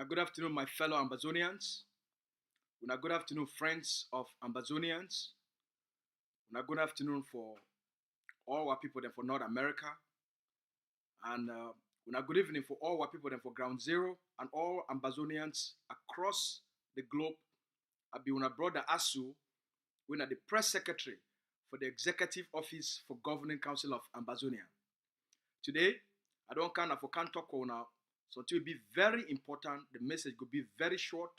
Good afternoon, my fellow Ambazonians. Good afternoon, friends of Ambazonians. Good afternoon for all our people then for North America. And good evening for all our people then for Ground Zero and all Ambazonians across the globe. I be una brother Asu, we are the press secretary for the Executive Office for Governing Council of Ambazonia. Today, I don't kind of can talk on now, so it will be very important. The message will be very short.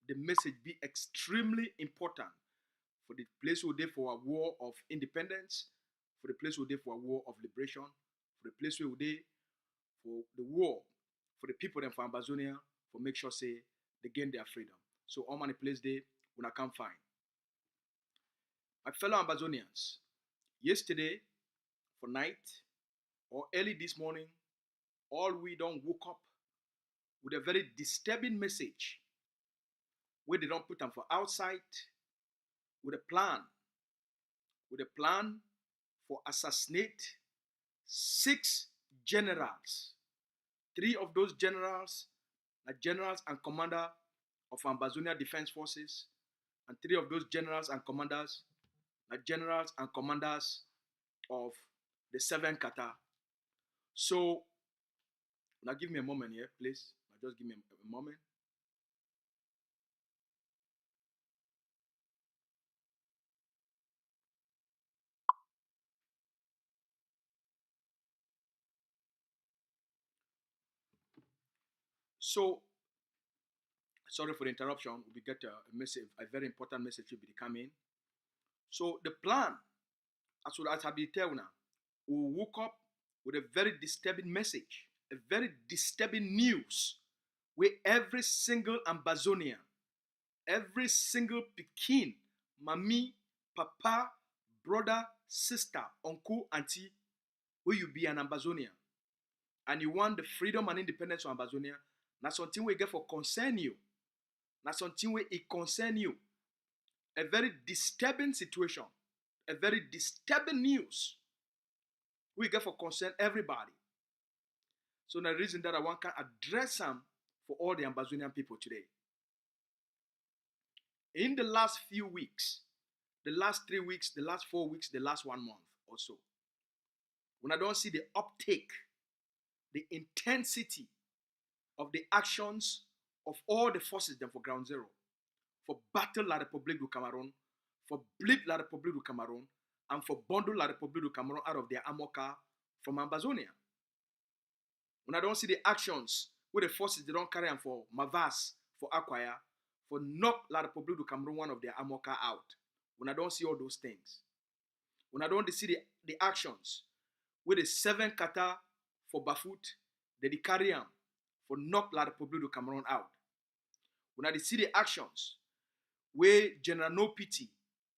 The message be extremely important for the place where they for a war of independence, for the place where they for a war of liberation, for the place where they for the war for the people them for Ambazonia for make sure say they gain their freedom. So all many place they when I can find. My fellow Ambazonians, yesterday for night or early this morning, all we don't woke up with a very disturbing message where they don't put them for outside with a plan for assassinate 6 generals. 3 of those generals are generals and commander of Ambazonia Defense Forces, and 3 of those generals and commanders are generals and commanders of the 7 Qatar. So now give me a moment here, please. Just give me a moment. So, sorry for the interruption. We get a message, a very important message will be coming. So the plan, as I be telling now, we woke up with a very disturbing message, a very disturbing news, where every single Ambazonian, every single Pekin, mommy, papa, brother, sister, uncle, auntie, where you be an Ambazonian, and you want the freedom and independence of Ambazonia, that's something we get for concern you. That's something where it concern you. A very disturbing situation, a very disturbing news we get for concern everybody. So the reason that I want to address them for all the Ambazonian people today. In the last few weeks, the last 3 weeks, the last 4 weeks, the last 1 month or so, when I don't see the uptake, the intensity of the actions of all the forces then for Ground Zero, for battle la République du Cameroon, for bleed la République du Cameroon, and for bundle la République du Cameroon out of their armor car from Ambazonia. When I don't see the actions where the forces they don't carry on for Mavas, for Acquire, for knock la République du Cameroon one of their armor car out. When I don't see all those things. When I don't see the actions where the 7 Qatar for Bafut, they carry on for knock la République du Cameroon out. When I see the actions where General No Pity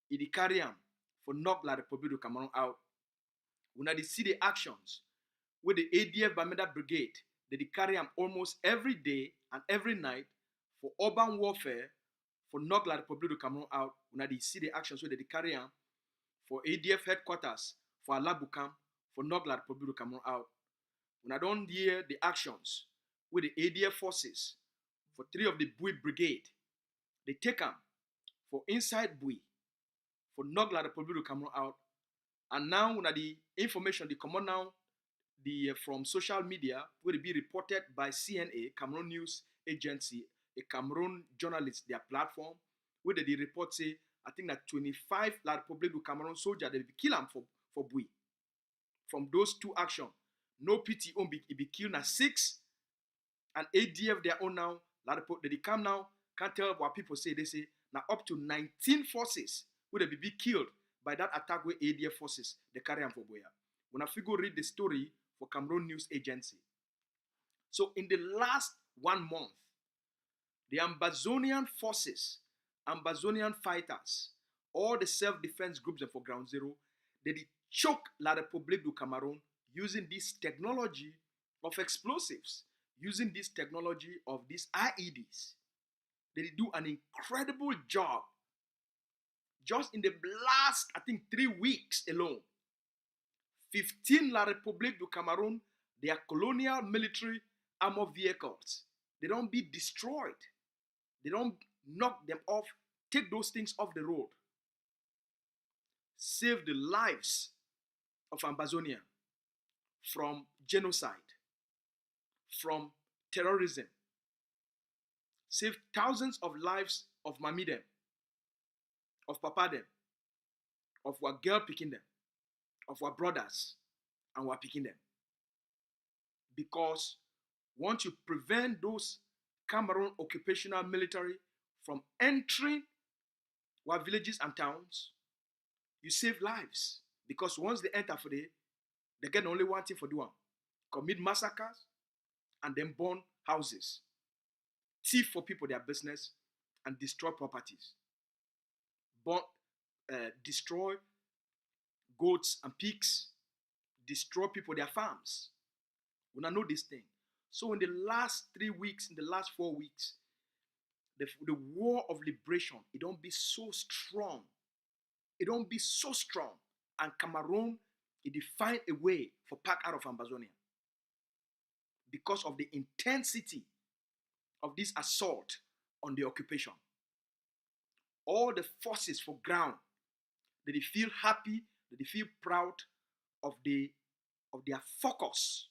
is carry on for knock la République du Cameroon out. When I see the actions where the ADF Bamenda Brigade they carry on almost every day and every night for urban warfare for knock la République du Cameroon out. When I see the actions where they carry on for ADF headquarters for Alabukam for knock la République du Cameroon out. When I don't hear the actions with the ADF forces for 3 of the Bui Brigade, they take them for inside Bui for knock la République du Cameroon out. And now when the information they come on now from social media will be reported by CNA, Cameroon News Agency, a Cameroon journalist, their platform, where they report say, I think that 25 La République du Cameroon soldiers they be killed for Bui. From those 2 actions, No Pity be killed na 6, and ADF their own now, they come now, can't tell what people say, they say, now up to 19 forces will they be killed by that attack with ADF forces, they carry on for Boya. When I figure read the story for Cameroon News Agency. So in the last 1 month, the Ambazonian forces, Ambazonian fighters, all the self-defense groups for Ground Zero, they choke La République du Cameroon using this technology of explosives, using this technology of these IEDs. They do an incredible job. Just in the last, I think, 3 weeks alone, 15 La République du Cameroon, their colonial military armored vehicles, They don't be destroyed. They don't knock them off. Take those things off the road. Save the lives of Ambazonia from genocide, from terrorism. Save thousands of lives of mommy them, of papa them, of our girl picking them, of our brothers and we're picking them. Because once you prevent those Cameroon occupational military from entering our villages and towns, you save lives. Because once they enter for they get only one thing for doing: commit massacres and then burn houses, thief for people their business, and destroy properties. Destroy goats and pigs, destroy people their farms. We don't know this thing. So in the last 3 weeks, in the last 4 weeks, the war of liberation, it don't be so strong. It don't be so strong. And Cameroon, it find a way for pack out of Ambazonia. Because of the intensity of this assault on the occupation. All the forces for ground, that they feel happy, that they feel proud of their focus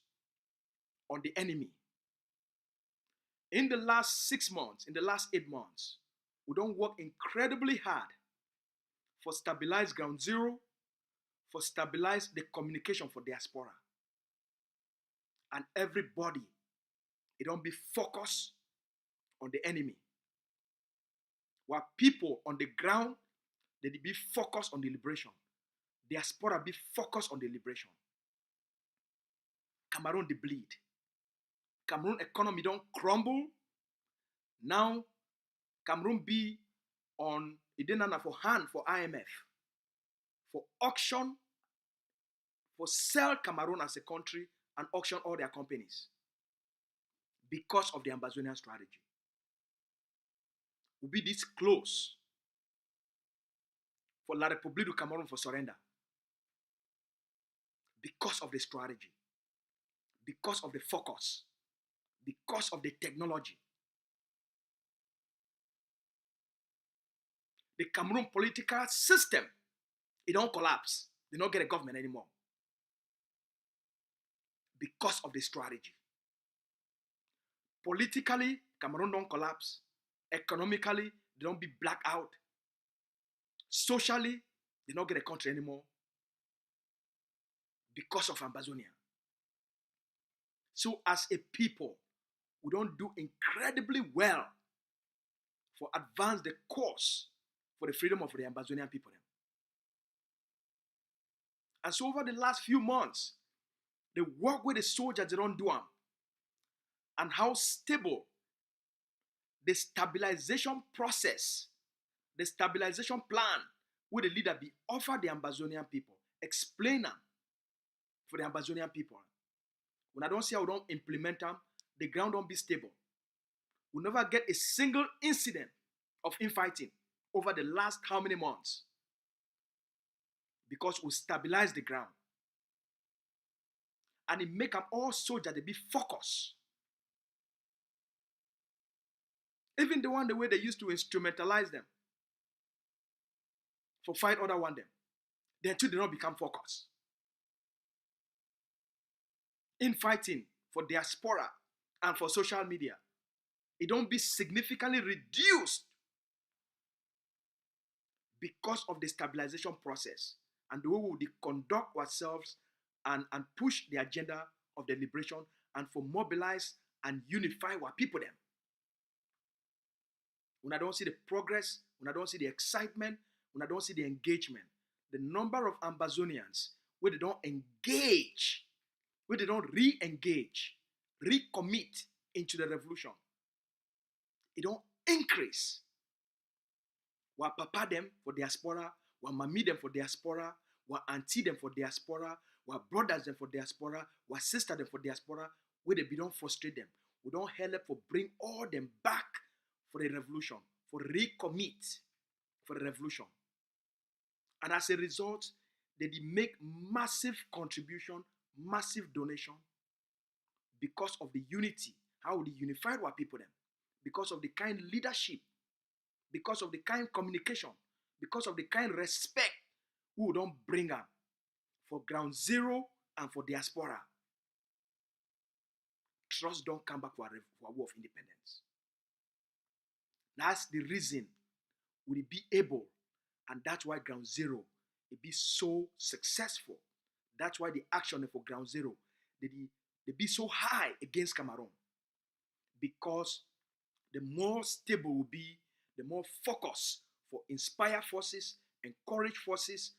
on the enemy. In the last 6 months, in the last 8 months, we don't work incredibly hard for stabilize ground zero, for stabilize the communication for diaspora. And everybody, it don't be focused on the enemy. While people on the ground, they be focused on the liberation. Diaspora be focused on the liberation. Cameroon they bleed. Cameroon economy don't crumble. Now, Cameroon be on Idenana for hand for IMF, for auction, for sell Cameroon as a country and auction all their companies because of the Ambazonian strategy. Will be this close for La République du Cameroon for surrender because of the strategy, because of the focus, because of the technology. The Cameroon political system, it don't collapse. They don't get a government anymore because of the strategy. Politically, Cameroon don't collapse. Economically, they don't be blacked out. Socially, they don't get a country anymore because of Ambazonia. So as a people, we don't do incredibly well for advance the cause for the freedom of the Ambazonian people. And so over the last few months, the work with the soldiers, they don't do them. And how stable the stabilization process, the stabilization plan with the leader be offer the Ambazonian people, explain them for the Ambazonian people. When I don't see how we don't implement them, the ground don't be stable. We never get a single incident of infighting over the last how many months? Because we stabilize the ground. And it make them all soldiers, they be focused. Even the way they used to instrumentalize them for fight other one them, then too they not become focused. Infighting for diaspora and for social media, it don't be significantly reduced because of the stabilization process and the way we conduct ourselves and push the agenda of the liberation and for mobilize and unify our people them. When I don't see the progress, when I don't see the excitement, when I don't see the engagement, the number of Ambazonians where they don't engage, where they don't re-engage, recommit into the revolution, it don't increase. While papa them for diaspora, while mommy them for diaspora, while auntie them for diaspora, while brothers them for diaspora, while sister them for diaspora, where they don't frustrate them. We don't help for bring all them back for the revolution, for recommit for the revolution. And as a result, they make massive contribution, massive donation because of the unity How they unified our people them. Because of the kind leadership, because of the kind communication, because of the kind respect who don't bring them for ground zero and for diaspora. Trust don't come back for a war of independence. That's the reason we be able, and that's why ground zero it be so successful. That's why the action for ground zero they be so high against Cameroon. Because the more stable will be, the more focus for inspire forces, encourage forces,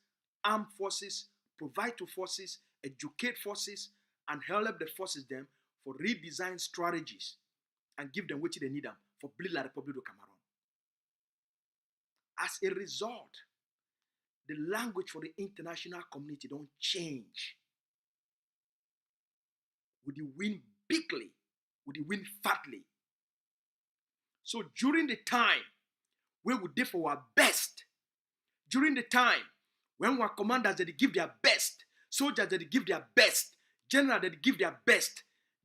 arm forces, provide to forces, educate forces, and help the forces them for redesign strategies and give them what they need them for build la Republic of Cameroon. As a result, the language for the international community don't change. We win bigly, we win fatly. So during the time where we did for our best, during the time when our commanders they give their best, soldiers they give their best, generals they give their best,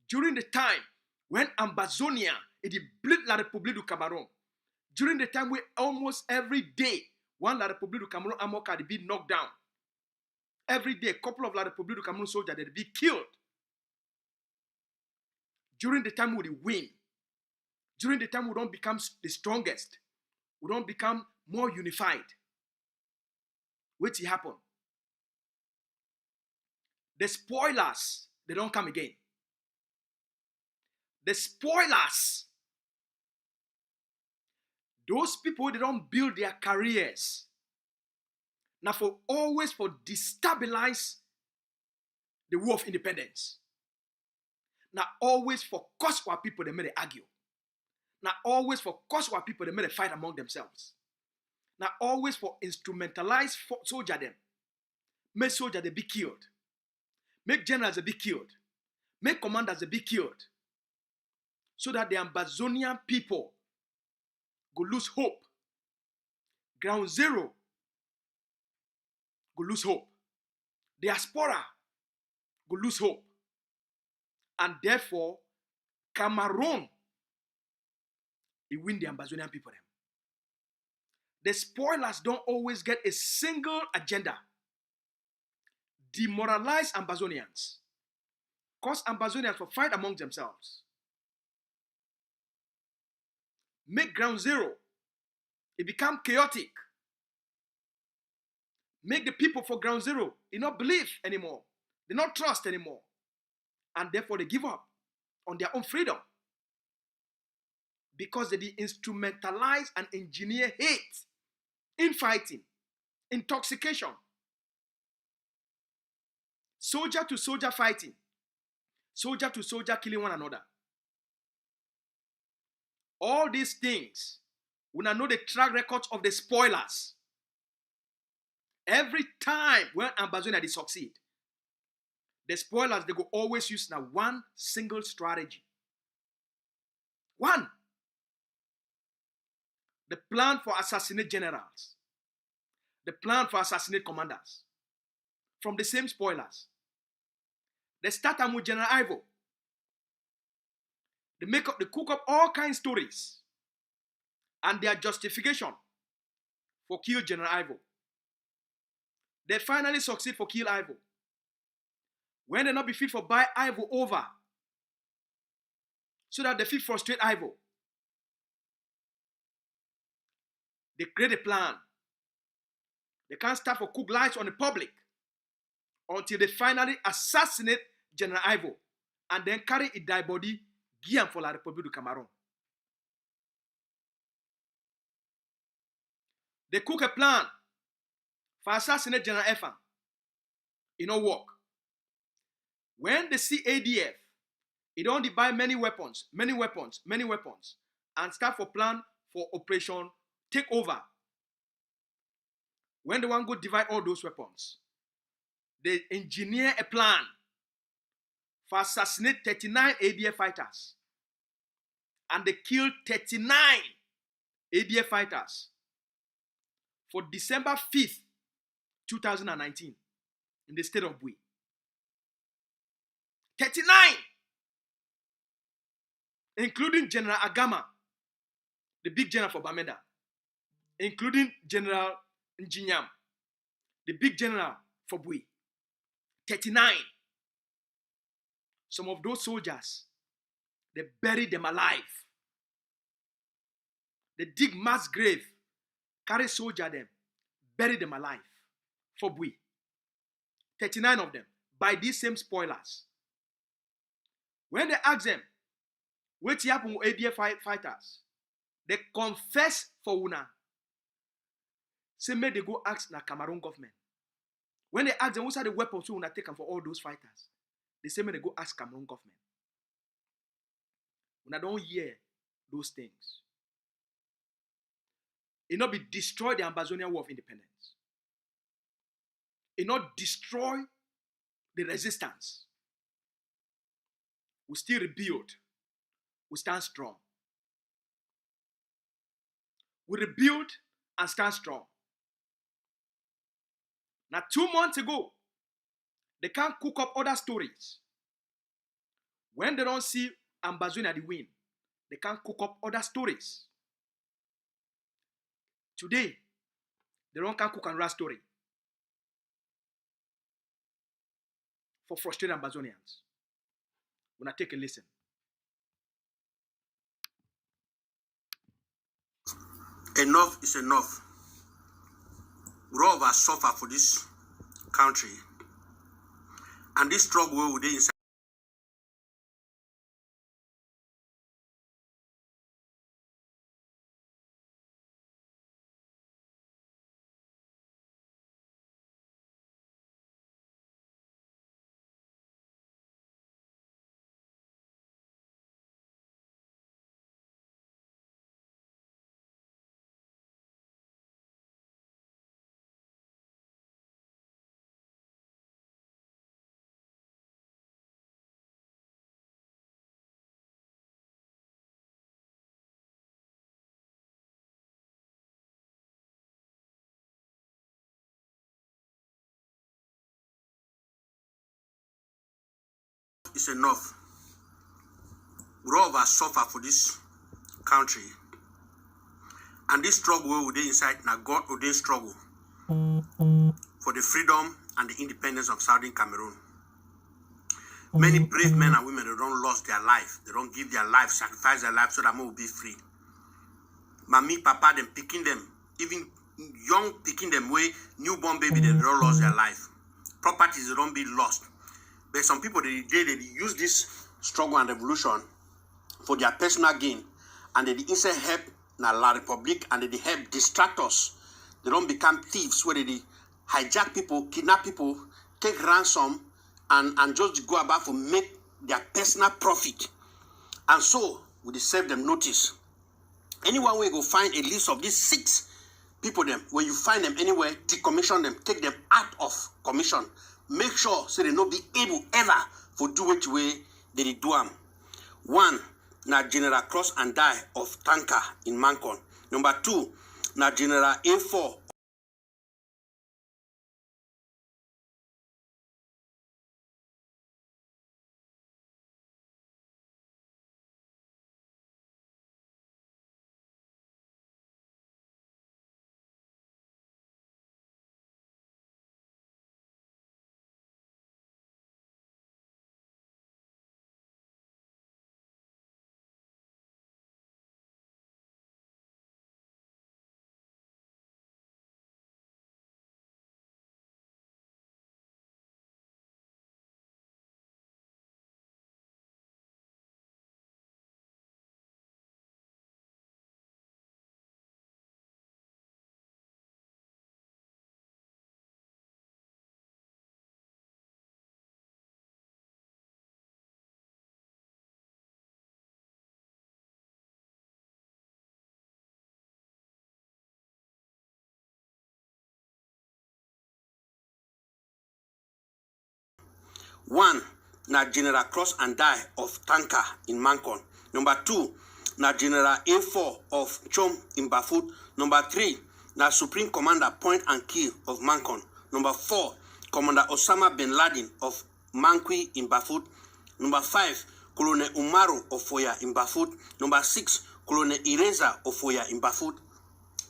during the time when Ambazonia it bleed la Republique du Cameroon, during the time where almost every day one la Republique du Cameroon Amoka they be knocked down, every day a couple of la Republique du Cameroon soldiers they be killed. During the time we win, during the time we don't become the strongest, we don't become more unified. What will happen? The spoilers, they don't come again. The spoilers, those people, they don't build their careers. Now for always for destabilize the war of independence. Now always for cause our people, they may argue. Now always for cause our people, they may fight among themselves. Now always for instrumentalize soldier them. Make soldiers they be killed. Make generals they be killed. Make commanders they be killed. So that the Ambazonian people go lose hope. Ground zero go lose hope. Diaspora go lose hope. And therefore, Cameroon it win the Ambazonian people them. The spoilers don't always get a single agenda. Demoralize Ambazonians. Cause Ambazonians to fight among themselves. Make ground zero. It become chaotic. Make the people for ground zero they not believe anymore. They not trust anymore. And therefore they give up on their own freedom. Because they instrumentalize and engineer hate, infighting, intoxication, soldier to soldier fighting, soldier to soldier killing one another. All these things, we now know the track records of the spoilers. Every time when Ambazonia they succeed, the spoilers they go always use now one single strategy. One. The plan for assassinate generals. The plan for assassinate commanders. From the same spoilers. They start with General Ivo. They cook up all kinds of stories. And their justification for kill General Ivo. They finally succeed for kill Ivo. When they not be fit for buy Ivo over. So that they fit frustrate Ivo. They create a plan. They can't start for cook lights on the public until they finally assassinate General Ivo and then carry a dead body give for la Republique du Cameroon. They cook a plan for assassinate General Efan. It don't work. When they see ADF, it only buy many weapons, and start for plan for operation take over. When they want to go divide all those weapons, they engineer a plan for assassinate 39 ADF fighters. And they killed 39 ADF fighters for December 5th, 2019 in the state of Bui. 39! including General Agama, the big general for Bamenda, including General Njinyam, the big general for Bui. 39. Some of those soldiers, they buried them alive. They dig mass grave, carry soldier them, bury them alive for Bui. 39 of them by these same spoilers. When they ask them, what happened with ADF fighters, they confess for Una. Say, may they go ask the Cameroon government. When they ask them, what are the weapons we Una taken for all those fighters? They say, may they go ask Cameroon government. Una don't hear those things. It not be destroy the Ambazonia War of Independence. It not destroy the resistance. We still rebuild. We stand strong. We rebuild and stand strong. Now, 2 months ago, they can't cook up other stories. When they don't see Ambazonia the win, they can't cook up other stories. Today, they don't can cook another story for frustrated Ambazonians. When I take a listen. Enough is enough. We all of us suffer for this country. And this struggle within inside is enough. We all of us suffer for this country. And this struggle within inside now God ordained struggle for the freedom and the independence of Southern Cameroon. Many brave men and women, they don't lost their life. They don't give their life, sacrifice their life so that more will be free. Mommy, papa, them picking them, even young picking them way, newborn baby, they don't lost their life. Properties, they don't be lost. But some people, they use this struggle and revolution for their personal gain. And they instead help La Republic and they help distract us. They don't become thieves where they hijack people, kidnap people, take ransom, and just go about to make their personal profit. And so, we serve them notice. Anyone where you go find a list of these 6 people, them, when you find them anywhere, decommission them, take them out of commission. Make sure so they not be able ever to do which way they do them. 1, na General Cross and Die of Tanker in Mancon. Number 2, na General A4 1, na General Cross and Die of Tanker in Mancon. Number 2, na General A4 of Chom in Bafut. Number 3, na Supreme Commander Point and Kill of Mancon. Number 4, Commander Osama bin Laden of Mankwi in Bafut. Number 5, Colonel Umaru Ofoya in Bafut. Number 6, Colonel Ireza Ofoya in Bafut.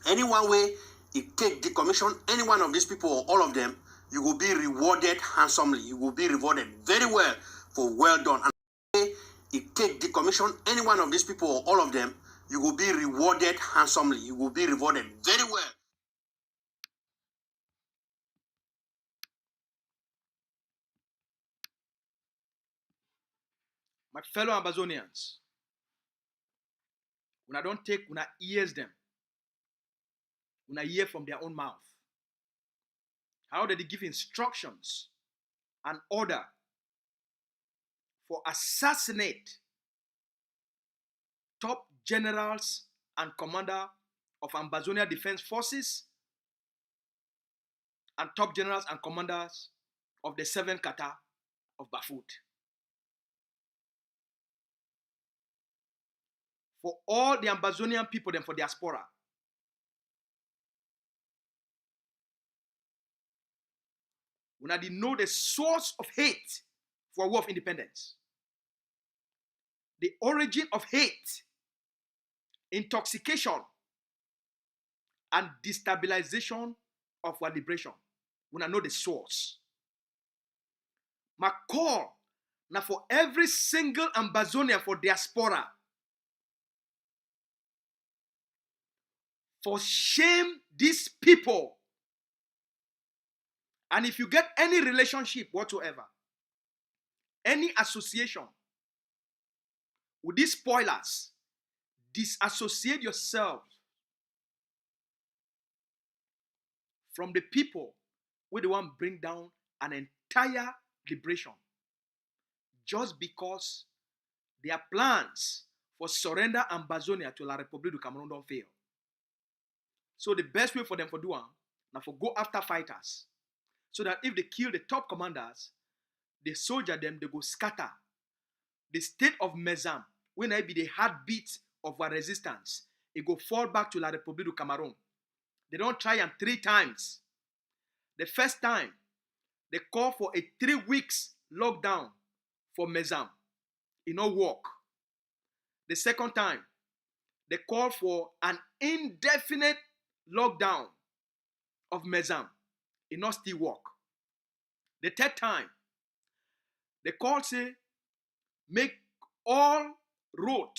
Anyone way it take the commission, any one of these people or all of them, you will be rewarded handsomely. You will be rewarded very well for well done. And way it take the commission, any one of these people or all of them, you will be rewarded handsomely. You will be rewarded very well. My fellow Ambazonians, when I don't take, when I ears them, when I hear from their own mouth, how did they give instructions and order for assassinate top generals and commander of Ambazonia Defense Forces and top generals and commanders of the 7 kata of Bafut. For all the Ambazonian people, then for diaspora, when I did know the source of hate for a war of independence, the origin of hate, intoxication, and destabilization of our liberation, when I know the source. My call now for every single Ambazonian for diaspora, for shame these people. And if you get any relationship whatsoever, any association with these spoilers, disassociate yourself from the people who they want to bring down an entire liberation just because their plans for surrender Ambazonia to La République du Cameroon don't fail. So the best way for them for do now for go after fighters, so that if they kill the top commanders, the soldier them they go scatter. The state of Mezam, when I be the heartbeat of our resistance, it go fall back to La République du Cameroon. They don't try them 3 times. The first time, they call for a 3 weeks lockdown for Mezam. It no work. The second time, they call for an indefinite lockdown of Mezam. It not still work. The third time, they call say, make all road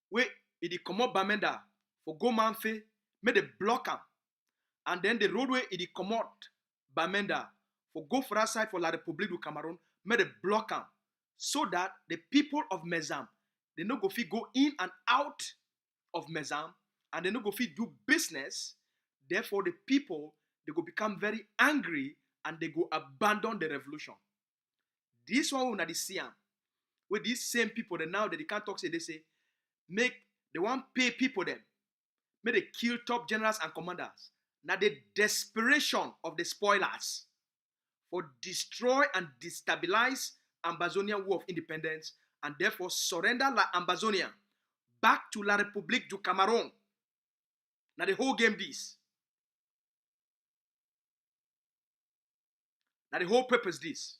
where it come up Bamenda for go Manfe, make the block am. And then the roadway it come out Bamenda for go for side for La République du Cameroon, make the block am. So that the people of Mezam, they no go fit go in and out of Mezam, and they no go fit do business. Therefore, the people, they go become very angry and they go abandon the revolution. This one will not see them. With these same people, that now that they can't talk, say they say, make they want pay people them, make they kill top generals and commanders. Now the desperation of the spoilers for destroy and destabilize Ambazonian War of Independence, and therefore surrender La Ambazonia back to La République du Cameroon. Now the whole game this. Now the whole purpose this.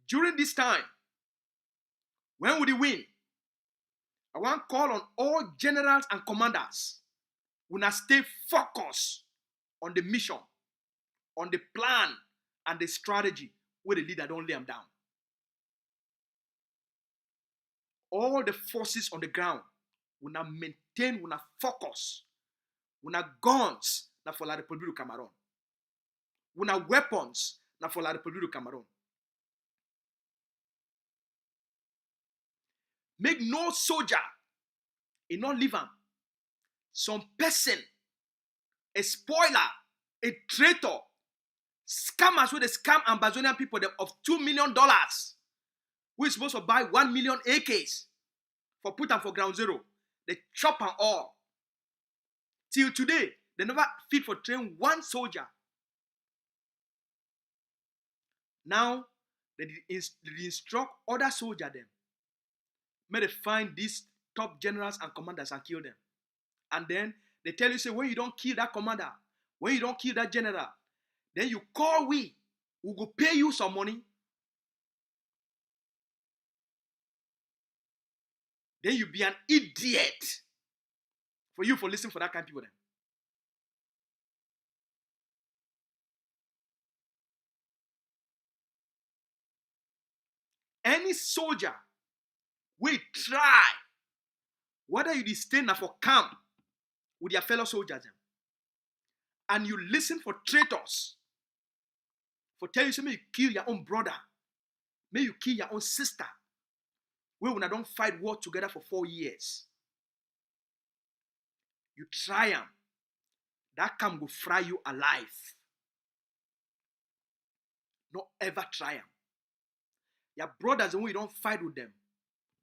During this time, when will they win? I want to call on all generals and commanders who now stay focused on the mission, on the plan and the strategy where the leader don't lay them down. All the forces on the ground will now maintain, will now focus, will now guns now for La République du Cameroon, will now weapons now for La République du Cameroon. Make no soldier, it not leave him. Some person, a spoiler, a traitor, scammers with the scam Ambazonian people them of $2 million. We're supposed to buy 1 million AKs for put them for ground zero. They chop and all. Till today, they never fit for train one soldier. Now, they instruct other soldiers them. May they find these top generals and commanders and kill them. And then they tell you, say, when you don't kill that commander, when you don't kill that general, then you call we We go pay you some money. Then you be an idiot for you for listening for that kind of people then. Any soldier will try, whether you stay for camp with your fellow soldiers and you listen for traitors, for tell you say, may you kill your own brother, may you kill your own sister, we when I don't fight war together for 4 years. You try them, that camp will fry you alive. Not ever try them. Your brothers, when we don't fight with them,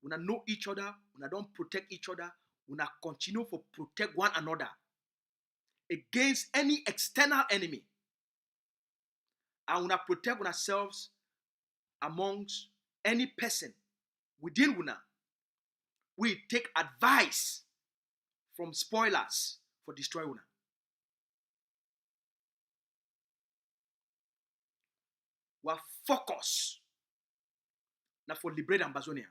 when I know each other, when I don't protect each other, when I continue to protect one another against any external enemy, and when I protect ourselves amongst any person within una, we take advice from spoilers for destroy una. We are focused now for liberate Ambazonia,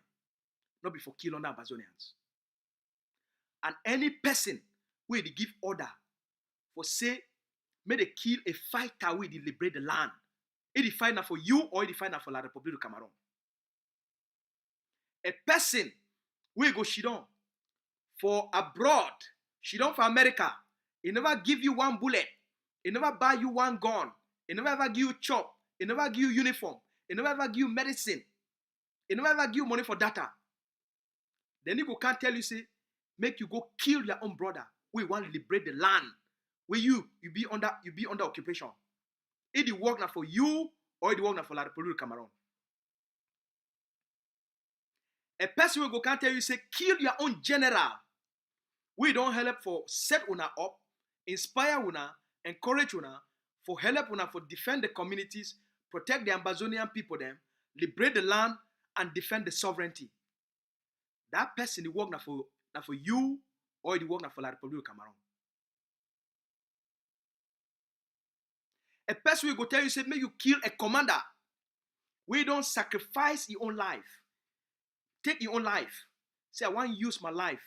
not before kill on Ambazonians. And any person where they give order for say, may they kill a fighter where they liberate the land. It is fight now for you or it is fight now for La Republic of Cameroon. A person where go shidon for abroad, shidon for America, he never give you one bullet, he never buy you one gun, he never ever give you chop, he never give you uniform, he never ever give you medicine, he never ever give you money for data. Then he go can't tell you say, make you go kill your own brother. We want to liberate the land where you be under occupation. It will work now for you or it will work now for La Republic of Cameroon. A person will go can't tell you say kill your own general. We don't help for set una up, inspire una, encourage una, for help una for defend the communities, protect the Ambazonian people them, liberate the land and defend the sovereignty. That person will work now for you or it will work now for La Republic of Cameroon. A person will go tell you say make you kill a commander. We don't sacrifice your own life. Take your own life. Say I want to use my life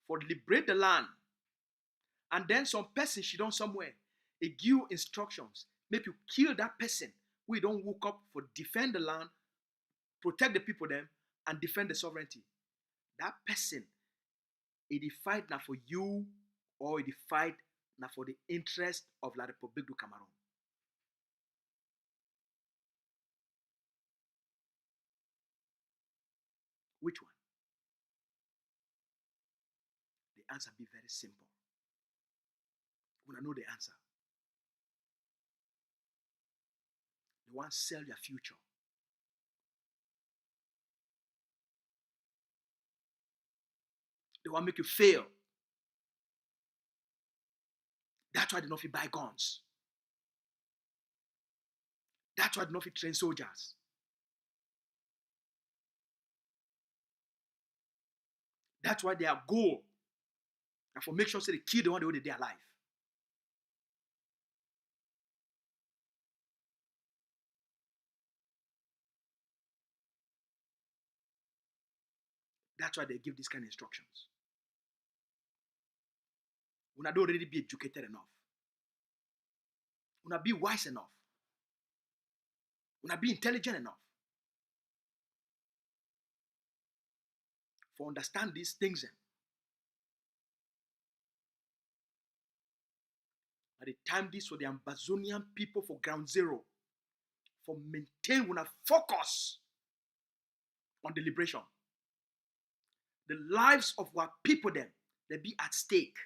for liberate the land. And then some person she done somewhere. They give you instructions. Make you kill that person. We don't woke up for defend the land, protect the people them, and defend the sovereignty. That person, it fight now for you or it fight now for the interest of La Republique du Cameroon. Which one? The answer be very simple. When I know the answer, they want to sell your future. They want to make you fail. That's why they don't fit buy guns. That's why they don't fit train soldiers. That's why their goal and for make sure say they kill the one they they alive. That's why they give this kind of instructions. Una don't already be educated enough. Una be wise enough. Una be intelligent enough. For understand these things. At the time this for the Ambazonian people for ground zero. For maintain una focus on the liberation. The lives of our people then, they be at stake.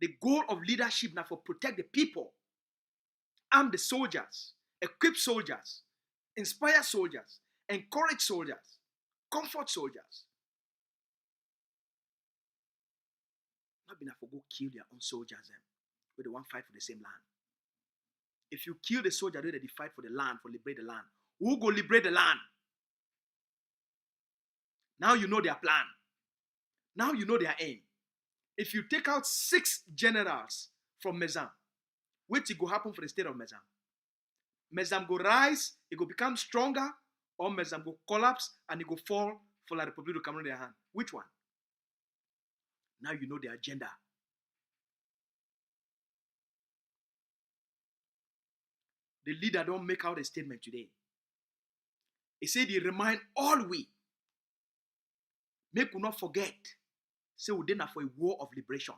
The goal of leadership now for protect the people, arm the soldiers, equip soldiers, inspire soldiers, encourage soldiers, comfort soldiers. Not been for go kill their own soldiers them, but they want to fight for the same land. If you kill the soldier, they fight for the land, for liberate the land. Who go liberate the land? Now you know their plan. Now you know their aim. If you take out 6 generals from Mezan, what will happen for the state of Mezan? Mesam go rise, it go become stronger, or Mesam go collapse and it go fall for La Republic to come in their hand. Which one? Now you know the agenda. The leader don't make out a statement today. He said he remind all we, make we not forget, say we didn't for a war of liberation.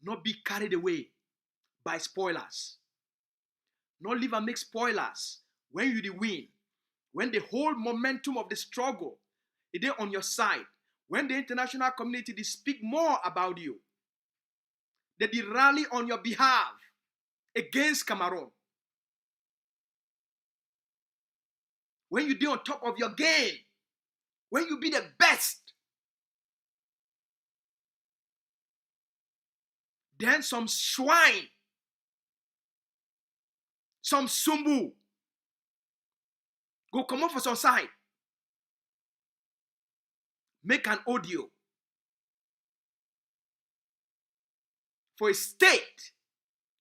Not be carried away by spoilers. Not live and make spoilers when you the win. When the whole momentum of the struggle is on your side. When the international community they speak more about you. They rally on your behalf against Cameroon. When you be on top of your game. When you be the best. Then some swine. Some sumbu. Go come up for some side. Make an audio. For a state.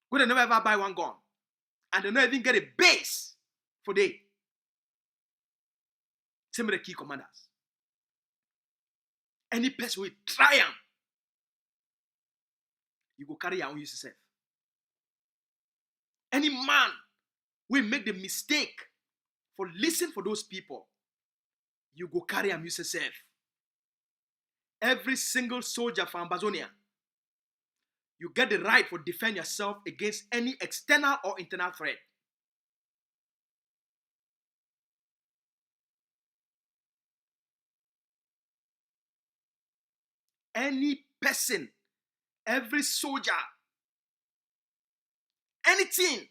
Where they never ever buy one gun. And they never even get a base for day. Some of the key commanders. Any person will triumph. You go carry your own yourself. Any man will make the mistake for listen for those people. You go carry and use yourself. Every single soldier for Ambazonia, you get the right for defend yourself against any external or internal threat. Any person, every soldier, anything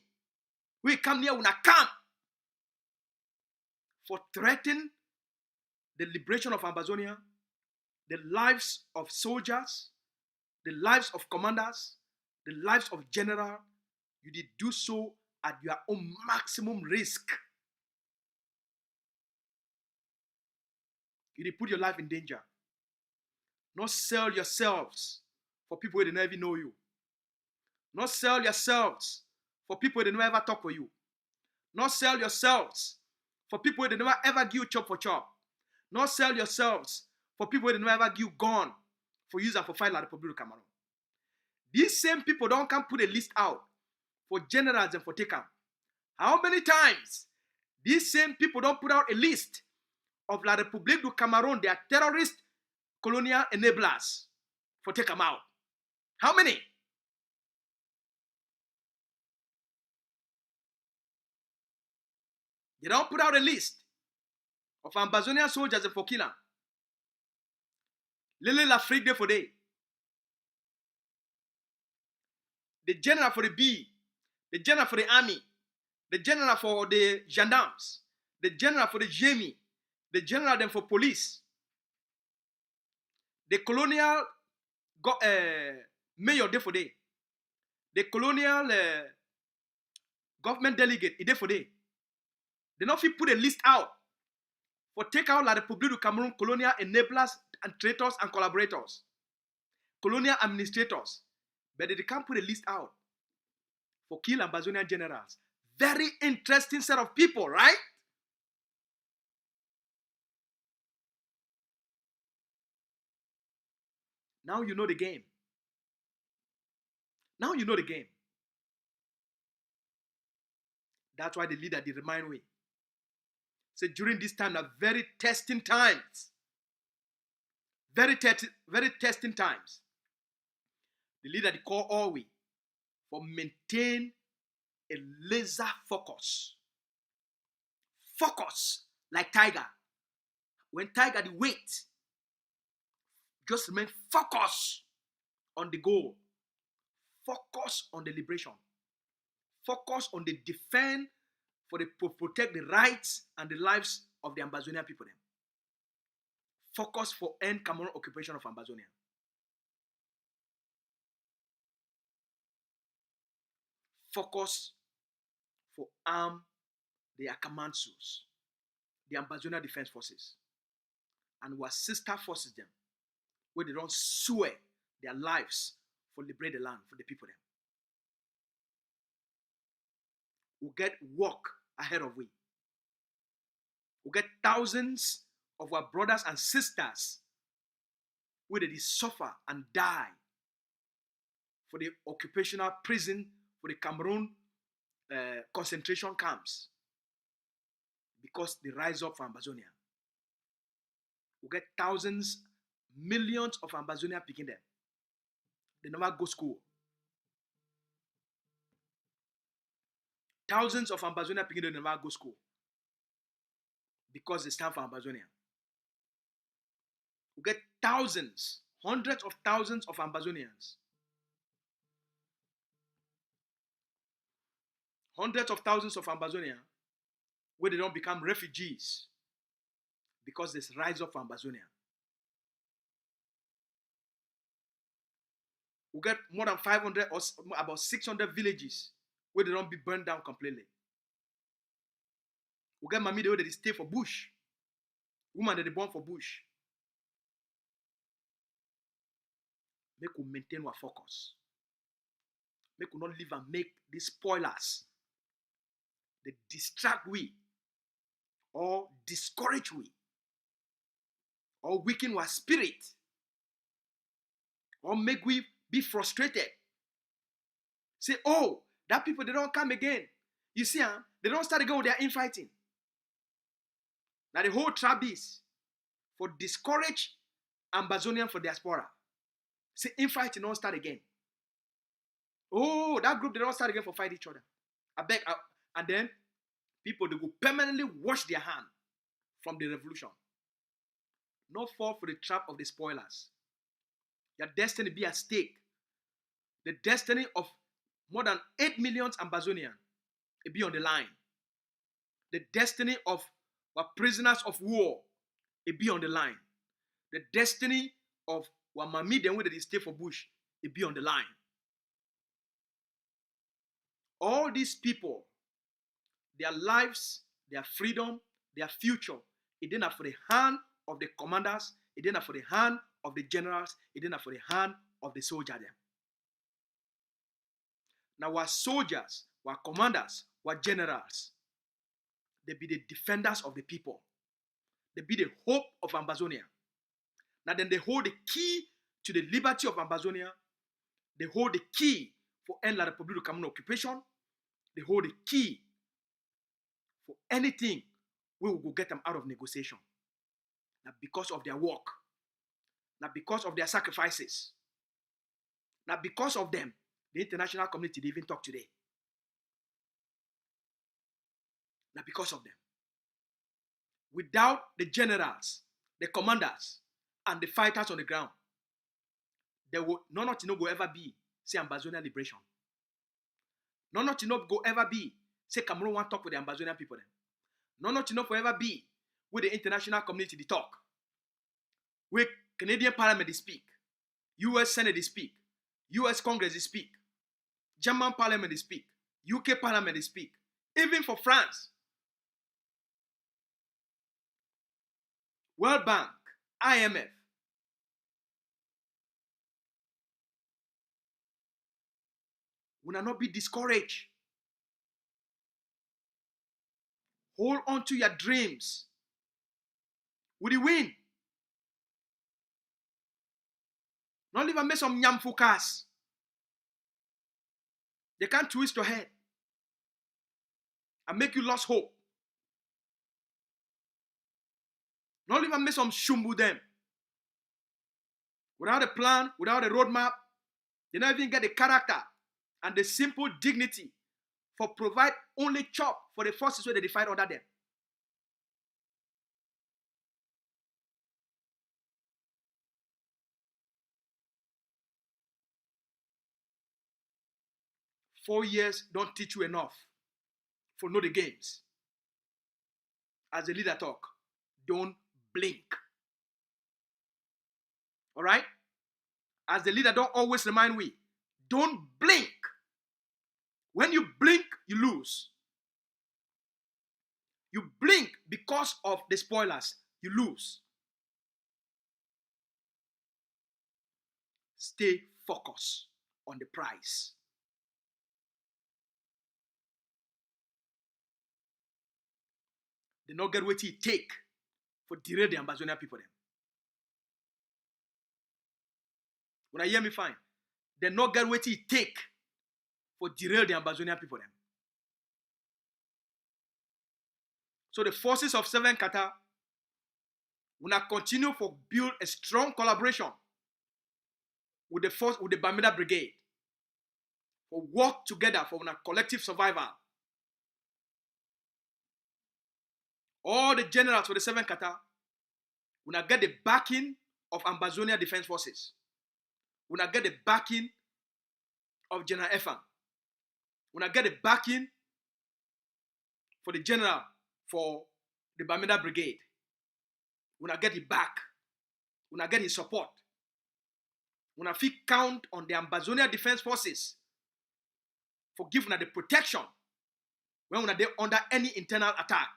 will come near una camp for threatening the liberation of Ambazonia, the lives of soldiers, the lives of commanders, the lives of general. You did do so at your own maximum risk. You did put your life in danger. Not sell yourselves for people who never know you. Not sell yourselves for people who never ever talk for you. Not sell yourselves for people who never ever give you chop for chop. Not sell yourselves for people who never ever give gun for use and for fight like the Republic of Cameroon. These same people don't come put a list out for generals and for take them. How many times these same people don't put out a list of La Republique du Cameroon, they are terrorist colonial enablers for take them out? How many? They don't put out a list of Ambazonian soldiers for killing. Lele l'Afrique de Fode. The general for the B, the general for the army, the general for the gendarmes, the general for the GMI, the general then for police, the colonial mayor de Fode, the colonial government delegate de Fode. They not fit put a list out for take out La Republique du Cameroon colonial enablers and traitors and collaborators, colonial administrators. But they can't put a list out for kill Ambazonian generals. Very interesting set of people, right? Now you know the game. Now you know the game. That's why the leader did remind me. So during this time, are very testing times. Very testing times. The leader they call all we for maintain a laser focus. Focus like tiger. When tiger they wait, just remain focused on the goal. Focus on the liberation. Focus on the defense for the protect the rights and the lives of the Ambazonian people. Them. Focus for end Cameroon occupation of Ambazonia. Focus for arm the Akamansus, the Ambazonia Defense Forces, and our sister forces them, where they don't swear their lives for liberate the land for the people them. will get work ahead of we. We'll get thousands of our brothers and sisters where they suffer and die for the occupational prison, for the Cameroon concentration camps, because they rise up for Ambazonia. We'll get thousands, millions of Ambazonia picking them. They never go school. Thousands of Ambazonia picking them never go school because they stand for Ambazonia. We get thousands, hundreds of thousands of Ambazonians. Hundreds of thousands of Ambazonia where they don't become refugees because they rise up for Ambazonia. We get more than 500 or about 600 villages where they don't be burned down completely. We get Mami where they stay for bush. Women that they born for bush. Make we maintain our focus. Make we not live and make these spoilers. They distract we or discourage we or weaken our spirit or make we be frustrated. Say, oh, that people, they don't come again. You see, they don't start again with their infighting. Now the whole trap is for discourage Ambazonian for diaspora. Say, infighting don't start again. Oh, that group, they don't start again for fight each other. And then people, they go permanently wash their hand from the revolution. Not fall for the trap of the spoilers. Your destiny be at stake. The destiny of more than 8 million Ambazonians will be on the line. The destiny of our prisoners of war will be on the line. The destiny of our Mamidian where they stay for bush will be on the line. All these people, their lives, their freedom, their future, it didn't for the hand of the commanders, it didn't for the hand of the generals, it didn't for the hand of the soldier them. Now our soldiers, our commanders, our generals, they be the defenders of the people. They be the hope of Ambazonia. Now then they hold the key to the liberty of Ambazonia. They hold the key for end la République du Cameroun occupation. They hold the key for anything we will go get them out of negotiation. Now because of their work. Now because of their sacrifices. Now because of them, the international community, they even talk today. Now because of them. Without the generals, the commanders, and the fighters on the ground, there will none go ever be, say, Ambazonia liberation. None go ever be, say, Cameroon want to talk with the Ambazonian people then. None will ever be with the international community they talk. With Canadian Parliament they speak. US Senate they speak. US Congress they speak. German Parliament they speak. UK Parliament they speak. Even for France. World Bank, IMF. We will not be discouraged. Hold on to your dreams. We will win. Not even make some yam focus. They can't twist your head and make you lose hope. Not even make some shumbu them. Without a plan, without a roadmap, they don't even get the character and the simple dignity for provide only chop for the forces where they fight under them. Four years don't teach you enough for know the games. As the leader talk, don't blink. All right? As the leader don't always remind we, don't blink. When you blink, you lose. You blink because of the spoilers, you lose. Stay focused on the prize. They not get what it take for derail the Ambazonia people them. When I hear me fine, they not get what it take for derail the Ambazonia people them. So the forces of Seven Qatar will not continue to build a strong collaboration with the Bamida Brigade, for work together for our collective survival. All the generals for the Seven Qatar will not get the backing of Ambazonia Defense Forces. Will not get the backing of General Efan. Will not get the backing for the general for the Bamida Brigade. Will not get it back. Will not get his support. Will not count on the Ambazonia Defense Forces for giving the protection when they under any internal attack.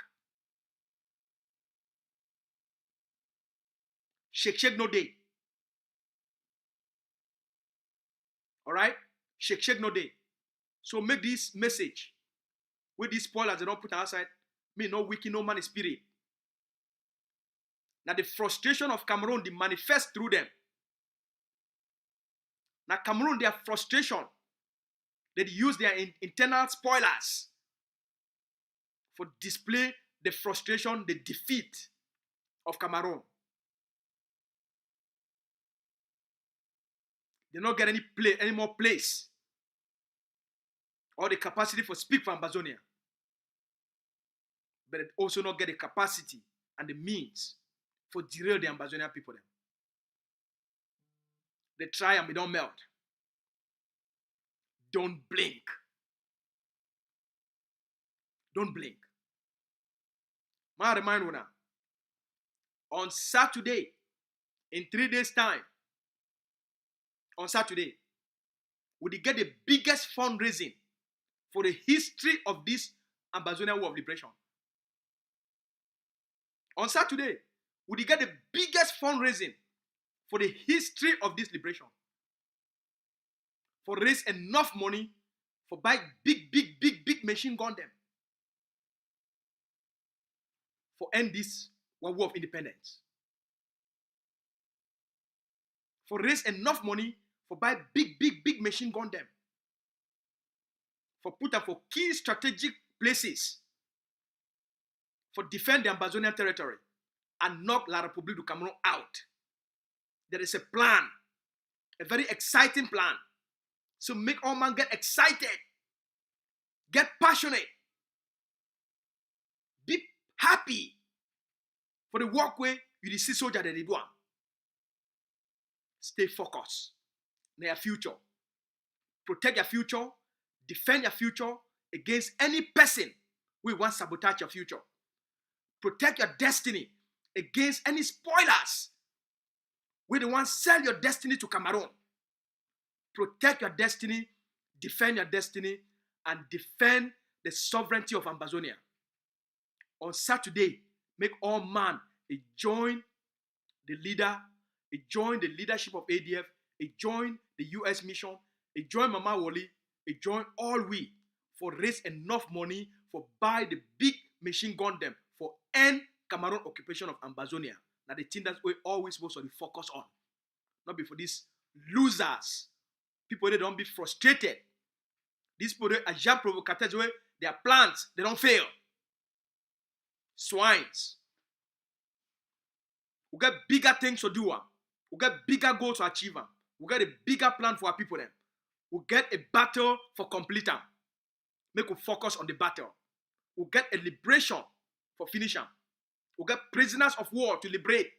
Shake no day. All right? Shake no day. So make this message with these spoilers they don't put outside, me no wiki, no man spirit. Now the frustration of Cameroon, they manifest through them. Now Cameroon, their frustration, they use their internal spoilers for display the frustration, the defeat of Cameroon. They don't get any more place or the capacity for speak for Ambazonia. But it also not get the capacity and the means for derail the Ambazonia people them. They try and we don't melt. Don't blink. Don't blink. I remind you now. On Saturday, in 3 days' time, on Saturday, we get the biggest fundraising for the history of this Ambazonia War of Liberation. On Saturday, we get the biggest fundraising for the history of this liberation. For raise enough money for buy big machine gun them. For end this war of independence. For raise enough money for buy big machine gun them. For put up for key strategic places. For defend the Ambazonian territory and knock La République du Cameroon out. There is a plan, a very exciting plan. So make all man get excited, get passionate, be happy for the walkway you see soldier that they do. Stay focused on your future. Protect your future, defend your future against any person who wants to sabotage your future. Protect your destiny against any spoilers who want to sell your destiny to Cameroon. Protect your destiny, defend your destiny, and defend the sovereignty of Ambazonia. On Saturday, make all man join the leader, join the leadership of ADF, join the US mission, join Mama Woli, join all we for raise enough money for buy the big machine gun them for end Cameroon occupation of Ambazonia. Now the thing that we always supposed to focus on. Not before these losers. People they don't be frustrated. These people they are just provocateurs where their plans they don't fail. Swines. We get bigger things to do. We get bigger goals to achieve. We get a bigger plan for our people then. We get a battle for complete them. Make we focus on the battle. We get a liberation for finish them. We get prisoners of war to liberate.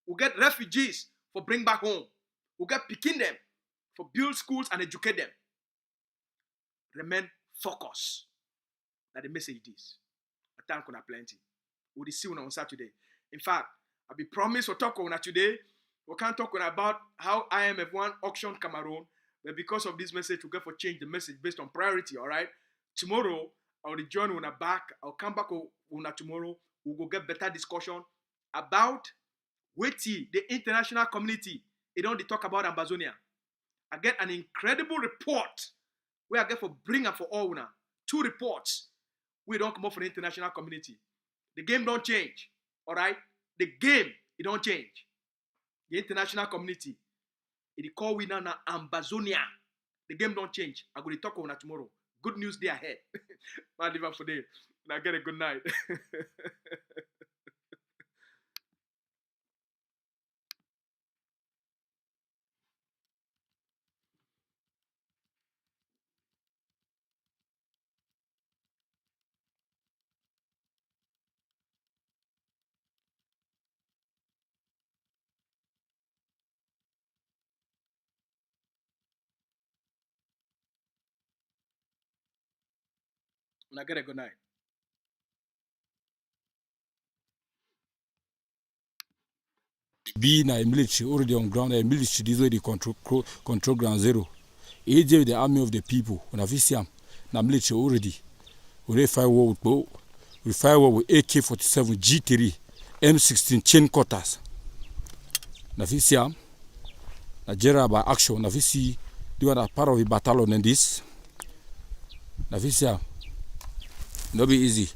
We get refugees for bring back home. We get picking them for build schools and educate them. Remain focused. That the message is. I thank you plenty. We'll see you on Saturday. In fact, I'll be promised to talk on today. We can't talk about how IMF1 auction Cameroon, but because of this message, we'll get for change the message based on priority, all right? Tomorrow, I'll rejoin on back. I'll come back on tomorrow. We'll go get better discussion about the international community. They don't talk about Ambazonia. I get an incredible report where I get for bring up for all now. 2 reports. We don't come up for the international community. The game don't change. All right? The game, it don't change. The international community, it call we now Ambazonia. The game don't change. I'm going to talk on that tomorrow. Good news day ahead. Man, live for day. Now get a good night. Now get a good night. Be na military already on ground, a military this way they control ground zero. AJ the army of the people. When I see them, na military already. We fight war with bow. We fight war with AK-47, G3, M16 chain cutters. Na see them. Nigeria by action. Na see they were part of the battalion in this. Na see them. No be easy.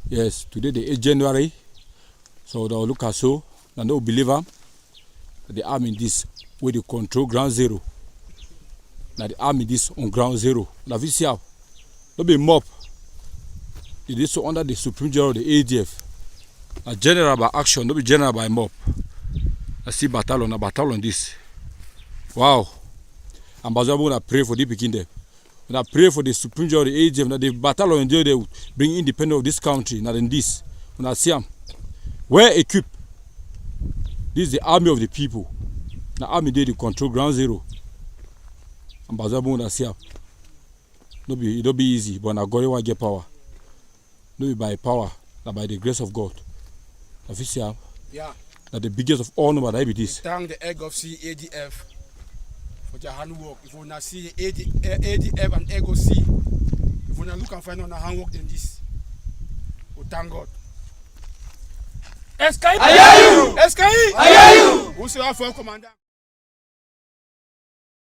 Yes, today the 8th January. So they'll look at so, and they'll believe them. The army this where they control ground zero. Now the army this on ground zero. Now we see how they'll be mob. It is so under the Supreme General of the ADF. A general by action, not be general by mob. I see battalion, a battalion this. Wow. Ambazonia I pray for the begin there. When I pray for the Supreme General of the ADF, now the battalion there they bring independence of this country. Now then this. When I see them. Well equipped. This is the army of the people. The army they control ground zero. Ambazonia say it don't be easy, but now God will get power. No be by power, but by the grace of God. Official. Yeah. That the biggest of all number that be this. Thank the egg of C ADF for their handwork. If you wanna see ADF and egg of C, if you wanna look and find on a handwork than this, we thank God. Escape! I hear you! Escape! I hear you! Who's your commander?